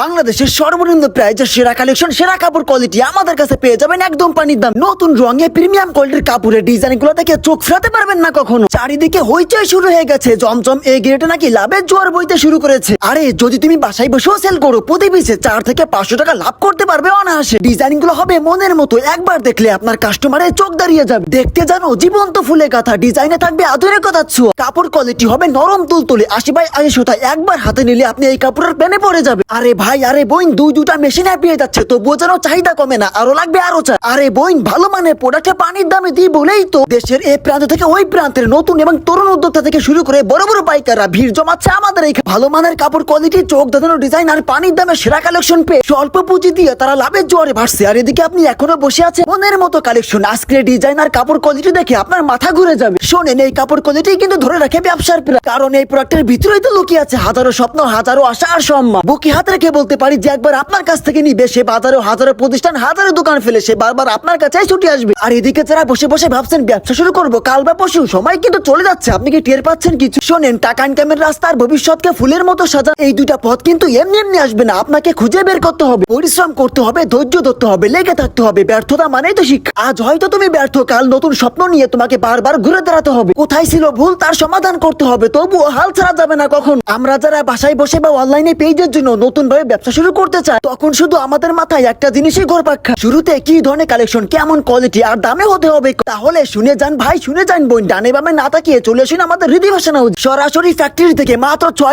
বাংলাদেশের সর্বনিম্ন প্রাইজের সেরা কালেকশন, সেরা কাপড় কোয়ালিটি আমাদের কাছে পেয়ে যাবেন একদম পানির দাম। নতুন রঙে প্রিমিয়াম কোয়ালিটির কাপড়ের ডিজাইন গুলো দেখে চোখ ফেরাতে পারবেন না কখনো। চারিদিকে হইচই শুরু হয়ে গেছে, জমজম এই গ্রেডে নাকি লাভের জোয়ার বইতে শুরু করেছে। আরে যদি তুমি বাসায় বসেও সেল করো, প্রতি পিসে 4 থেকে 500 টাকা লাভ করতে পারবে অনায়াসে। ডিজাইন গুলো হবে মনের মতো, একবার দেখলে আপনার কাস্টমারের চোখ দাঁড়িয়ে যাবে। দেখতে জানো জীবন্ত ফুলে গাঁথা, ডিজাইনে থাকবে আধুনিকতার ছোঁয়া। কাপড় কোয়ালিটি হবে নরম তুলতুলে, 80/80 সুতা। একবার হাতে নিলে আপনি এই কাপড়ের প্যানে পড়ে যাবে। আরে ভাই, আরে বোন, দুটা মেশিনে পেয়ে যাচ্ছে, তবুও যেন চাহিদা কমে না, আরো লাগবে আরো চাই। আরে বোন, ভালো মানের প্রোডাক্টে পানির দামে দিই বলেই তো দেশের এই প্রান্ত থেকে ওই প্রান্তের নতুন এবং তরুণ উদ্যোক্তা থেকে শুরু করে বড় বড় পাইকাররা ভিড় জমাচ্ছে আমাদের এই। ভালো মানের কাপড় কোয়ালিটি, চোখ ধাঁধানো ডিজাইন আর পানির দামে সেরা কালেকশন পেয়ে স্বল্প পুঁজি দিয়ে তারা লাভের জোয়ারে ভাসছে। আর এদিকে আপনি এখনো বসে আছে মনের মতো কালেকশন। আজকে ডিজাইন আর কাপড় কোয়ালিটি দেখে আপনার মাথা ঘুরে যাবে। শোনেন, এই কাপড় কোয়ালিটি কিন্তু ধরে রাখে ব্যবসার প্রাণ, কারণ এই প্রোডাক্টের ভিতরেই তো লুকিয়ে আছে হাজারো স্বপ্ন, হাজারো আশা আর সম্মান। বুকে হাত রেখে বলতে পারি যে একবার আপনার কাছ থেকে নিবে, সে বাজারে হাজারো প্রতিষ্ঠান, হাজারো দোকান ফেলে সে বারবার আপনার কাছেই ছুটে আসবে। আর এদিকে যারা বসে বসে ভাবছেন ব্যবসা শুরু করবো কাল বা পরশু, সময় কিন্তু চলে যাচ্ছে, আপনি কি টের পাচ্ছেন কিছু? শোনেন, টাকা ইনকামের রাস্তা আর ভবিষ্যৎকে ফুলের মতো সাজা, এই দুটা পথ কিন্তু এমনি এমনি আসবে না। আপনাকে খুঁজে বের করতে হবে, পরিশ্রম করতে হবে, ধৈর্য ধরতে হবে, লেগে থাকতে হবে। ব্যর্থতা মানেই তো শিক্ষা। আজ হয়তো তুমি ব্যর্থ, কাল নতুন স্বপ্ন নিয়ে তোমাকে বারবার ঘুরে দাঁড়াতে হবে। কোথায় ছিল ভুল তার সমাধান করতে হবে, তবুও হাল ছাড়া যাবে না কখন। আমরা যারা বাসায় বসে বা অনলাইনে পেজের জন্য নতুন ভাবে ব্যবসা শুরু করতে চাই, তখন শুধু আমাদের মাথায় একটা জিনিসই ঘুরপাক খায়, শুরুতে কি ধরনের কালেকশন, কেমন কোয়ালিটি আর দামে হতে হবে। তাহলে শুনে যান ভাই, শুনে যান বোন, ডানে বামে না তাকিয়ে চলে আসুন আমাদের হৃদয় ভাষা নাও, সরাসরি ফ্যাক্টরি থেকে মাত্র 6